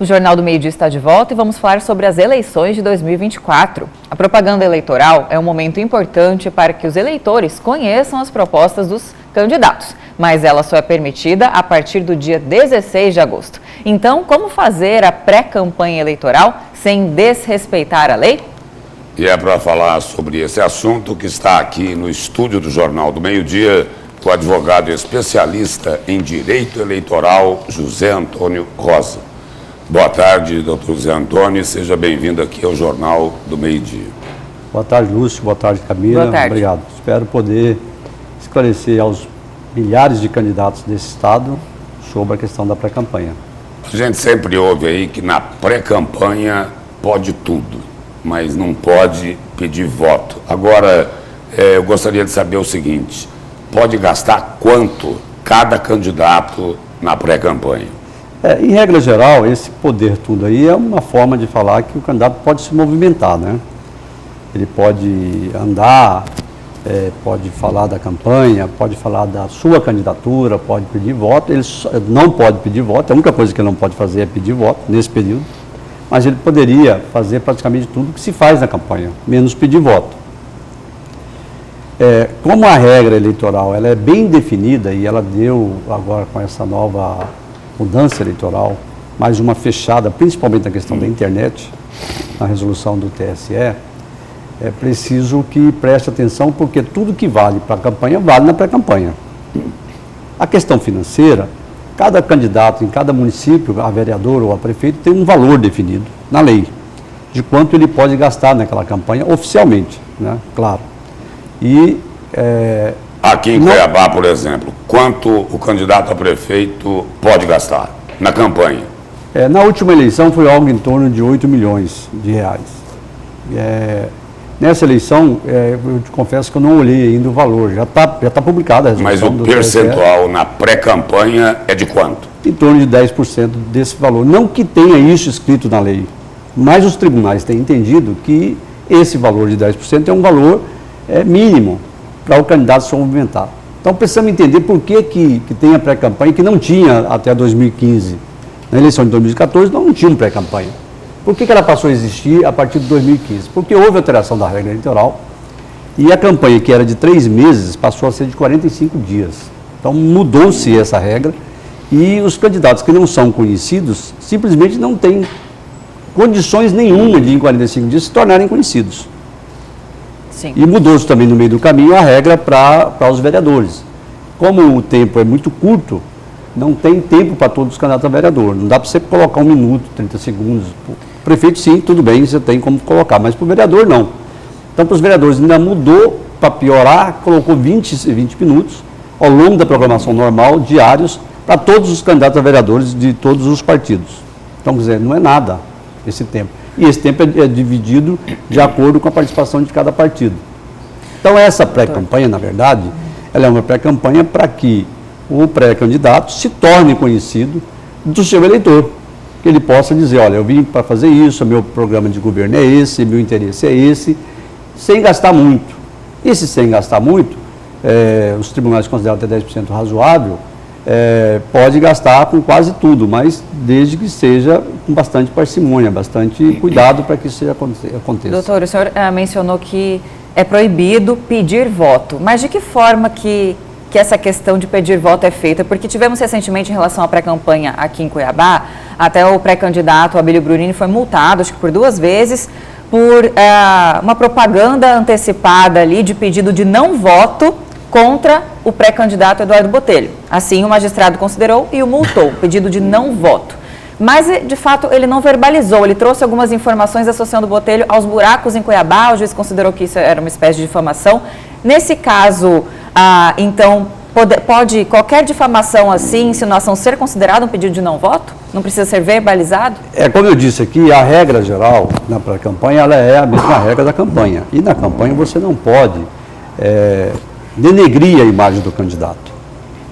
O Jornal do Meio-Dia está de volta e vamos falar sobre as eleições de 2024. A propaganda eleitoral é um momento importante para que os eleitores conheçam as propostas dos candidatos, mas ela só é permitida a partir do dia 16 de agosto. Então, como fazer a pré-campanha eleitoral sem desrespeitar a lei? E é para falar sobre esse assunto que está aqui no estúdio do Jornal do Meio-Dia o advogado especialista em direito eleitoral, José Antônio Rosa. Boa tarde, doutor José Antônio, seja bem-vindo aqui ao Jornal do Meio-Dia. Boa tarde, Lúcio, boa tarde, Camila. Boa tarde. Obrigado. Espero poder esclarecer aos milhares de candidatos desse estado sobre a questão da pré-campanha. A gente sempre ouve aí que na pré-campanha pode tudo, mas não pode pedir voto. Agora, eu gostaria de saber o seguinte, pode gastar quanto cada candidato na pré-campanha? Em regra geral, esse poder tudo aí é uma forma de falar que o candidato pode se movimentar, né? Ele pode andar, pode falar da campanha, pode falar da sua candidatura, pode pedir voto. Ele não pode pedir voto, a única coisa que ele não pode fazer é pedir voto nesse período, mas ele poderia fazer praticamente tudo que se faz na campanha, menos pedir voto. Como a regra eleitoral ela é bem definida e ela deu agora com essa nova mudança eleitoral, mais uma fechada, principalmente na questão da internet, na resolução do TSE, é preciso que preste atenção, porque tudo que vale para a campanha, vale na pré-campanha. A questão financeira, cada candidato em cada município, a vereador ou a prefeito, tem um valor definido na lei, de quanto ele pode gastar naquela campanha oficialmente, né? Claro. E aqui em Cuiabá, por exemplo, quanto o candidato a prefeito pode gastar na campanha? Na última eleição foi algo em torno de 8 milhões de reais. Nessa eleição, eu te confesso que eu não olhei ainda o valor, já tá publicada a resolução. Mas o percentual na pré-campanha é de quanto? Em torno de 10% desse valor. Não que tenha isso escrito na lei, mas os tribunais têm entendido que esse valor de 10% é um valor mínimo para o candidato se movimentar. Então precisamos entender por que tem a pré-campanha, que não tinha até 2015. Na eleição de 2014 não tinha pré-campanha. Por que ela passou a existir a partir de 2015? Porque houve alteração da regra eleitoral e a campanha, que era de 3 meses, passou a ser de 45 dias. Então mudou-se essa regra e os candidatos que não são conhecidos simplesmente não têm condições nenhuma de em 45 dias se tornarem conhecidos. Sim. E mudou-se também no meio do caminho a regra para os vereadores. Como o tempo é muito curto, não tem tempo para todos os candidatos a vereador. Não dá para você colocar 1 minuto, 30 segundos. O prefeito, sim, tudo bem, você tem como colocar, mas para o vereador, não. Então, para os vereadores ainda mudou, para piorar, colocou 20 minutos ao longo da programação normal, diários, para todos os candidatos a vereadores de todos os partidos. Então, quer dizer, não é nada esse tempo. E esse tempo é dividido de acordo com a participação de cada partido. Então, essa pré-campanha, na verdade, ela é uma pré-campanha para que o pré-candidato se torne conhecido do seu eleitor. Que ele possa dizer, olha, eu vim para fazer isso, meu programa de governo é esse, meu interesse é esse, sem gastar muito. E se sem gastar muito, os tribunais consideram até 10% razoável, pode gastar com quase tudo, mas desde que seja com bastante parcimônia, bastante cuidado para que isso aconteça. Doutor, o senhor mencionou que é proibido pedir voto, mas de que forma que essa questão de pedir voto é feita? Porque tivemos recentemente, em relação à pré-campanha aqui em Cuiabá, até o pré-candidato Abílio Brunini foi multado, acho que por 2 vezes, por uma propaganda antecipada ali de pedido de não voto contra o pré-candidato Eduardo Botelho. Assim, o magistrado considerou e o multou, pedido de não voto. Mas, de fato, ele não verbalizou, ele trouxe algumas informações associando o Botelho aos buracos em Cuiabá, o juiz considerou que isso era uma espécie de difamação. Nesse caso, então, pode qualquer difamação assim, insinuação, ser considerado um pedido de não voto? Não precisa ser verbalizado? Como eu disse aqui, a regra geral na pré-campanha, ela é a mesma regra da campanha. E na campanha você não pode denegrir a imagem do candidato.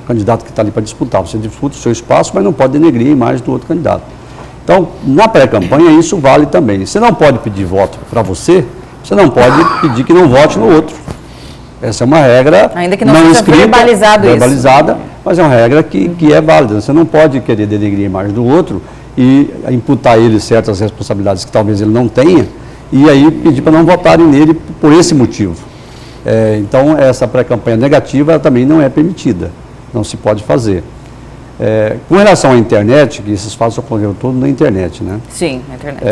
O candidato que está ali para disputar, você disputa o seu espaço, mas não pode denegrir a imagem do outro candidato. Então, na pré-campanha, isso vale também. Você não pode pedir voto para você não pode pedir que não vote no outro. Essa é uma regra ainda que não seja escrita, verbalizada, mas é uma regra que é válida. Você não pode querer denegrir a imagem do outro e imputar a ele certas responsabilidades que talvez ele não tenha, e aí pedir para não votarem nele por esse motivo. Então, essa pré-campanha negativa também não é permitida, não se pode fazer. Com relação à internet, que esses fatos ocorreram todos na internet, né? Sim, na internet.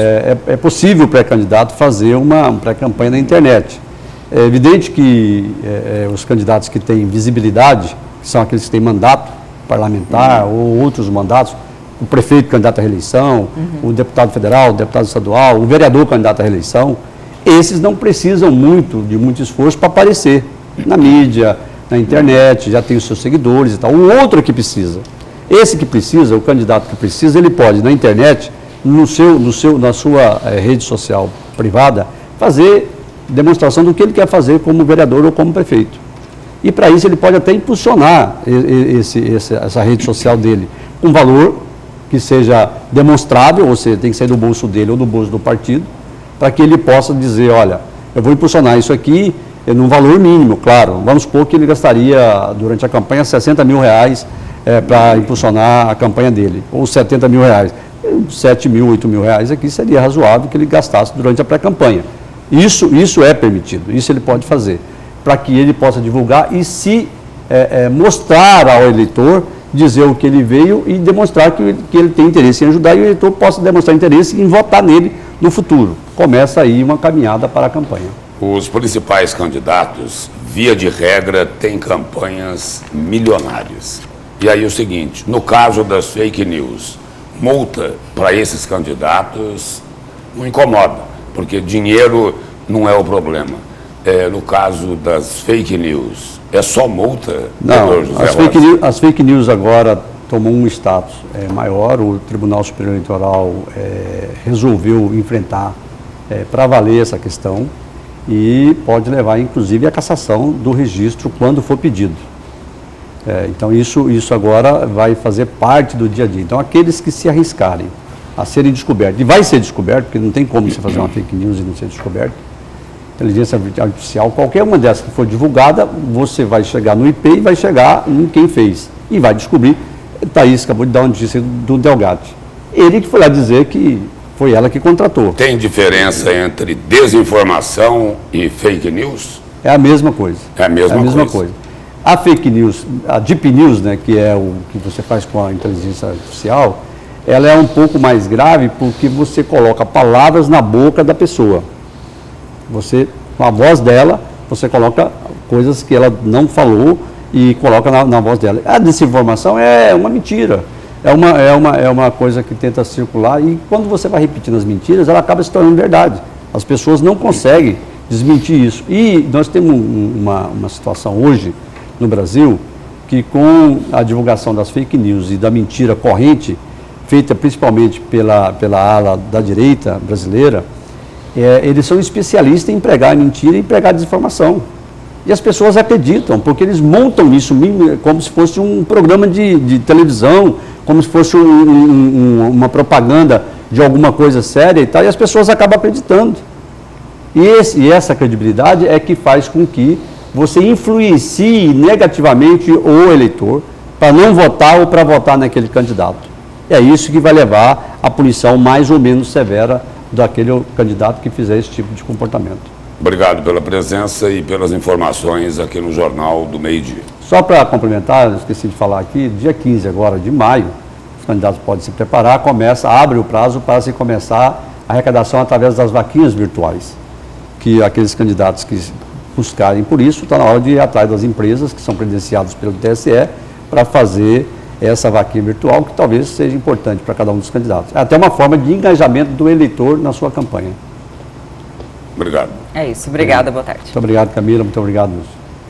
É possível o pré-candidato fazer uma pré-campanha na internet. É evidente que os candidatos que têm visibilidade, que são aqueles que têm mandato parlamentar ou outros mandatos, o prefeito candidato à reeleição, o deputado federal, o deputado estadual, o vereador candidato à reeleição, esses não precisam de muito esforço para aparecer na mídia, na internet, já tem os seus seguidores e tal. O outro que precisa, esse que precisa, o candidato que precisa, ele pode na internet, na sua rede social privada, fazer demonstração do que ele quer fazer como vereador ou como prefeito. E para isso ele pode até impulsionar essa rede social dele com valor que seja demonstrável, ou seja, tem que sair do bolso dele ou do bolso do partido, para que ele possa dizer, olha, eu vou impulsionar isso aqui num valor mínimo, claro. Vamos supor que ele gastaria durante a campanha R$60 mil para impulsionar a campanha dele, ou R$70 mil. 7 mil, 8 mil reais aqui seria razoável que ele gastasse durante a pré-campanha. Isso é permitido, isso ele pode fazer, para que ele possa divulgar e se mostrar ao eleitor, dizer o que ele veio e demonstrar que ele tem interesse em ajudar e o eleitor possa demonstrar interesse em votar nele no futuro. Começa aí uma caminhada para a campanha. Os principais candidatos, via de regra, têm campanhas milionárias. E aí o seguinte, no caso das fake news, multa para esses candidatos não incomoda, porque dinheiro não é o problema. No caso das fake news, é só multa? Não, as fake news agora tomou um status maior, o Tribunal Superior Eleitoral resolveu enfrentar para valer essa questão e pode levar inclusive à cassação do registro quando for pedido. Então isso agora vai fazer parte do dia a dia. Então aqueles que se arriscarem a serem descobertos, e vai ser descoberto, porque não tem como você fazer uma fake news e não ser descoberto, inteligência artificial, qualquer uma dessas que for divulgada, você vai chegar no IP e vai chegar em quem fez. E vai descobrir, Thaís acabou de dar uma notícia do Delgatti. Ele que foi lá dizer que foi ela que contratou. Tem diferença entre desinformação e fake news? É a mesma coisa. É a mesma coisa. A fake news, a deep news, né, que é o que você faz com a inteligência artificial, ela é um pouco mais grave porque você coloca palavras na boca da pessoa. Você, com a voz dela, você coloca coisas que ela não falou e coloca na voz dela. A desinformação é uma mentira, é uma coisa que tenta circular e quando você vai repetindo as mentiras, ela acaba se tornando verdade. As pessoas não conseguem desmentir isso. E nós temos uma situação hoje no Brasil que com a divulgação das fake news e da mentira corrente, feita principalmente pela ala da direita brasileira, eles são especialistas em pregar mentira e pregar desinformação. E as pessoas acreditam, porque eles montam isso como se fosse um programa de televisão, como se fosse uma propaganda de alguma coisa séria e tal, e as pessoas acabam acreditando. E essa credibilidade é que faz com que você influencie negativamente o eleitor para não votar ou para votar naquele candidato. É isso que vai levar à punição mais ou menos severa daquele candidato que fizer esse tipo de comportamento. Obrigado pela presença e pelas informações aqui no Jornal do Meio-Dia. Só para complementar, esqueci de falar aqui, dia 15 agora de maio, os candidatos podem se preparar, abre o prazo para se começar a arrecadação através das vaquinhas virtuais, que aqueles candidatos que buscarem por isso, está na hora de ir atrás das empresas que são credenciadas pelo TSE para fazer essa vaquinha virtual, que talvez seja importante para cada um dos candidatos. É até uma forma de engajamento do eleitor na sua campanha. Obrigado. É isso. Obrigada, boa tarde. Muito obrigado, Camila. Muito obrigado, Wilson.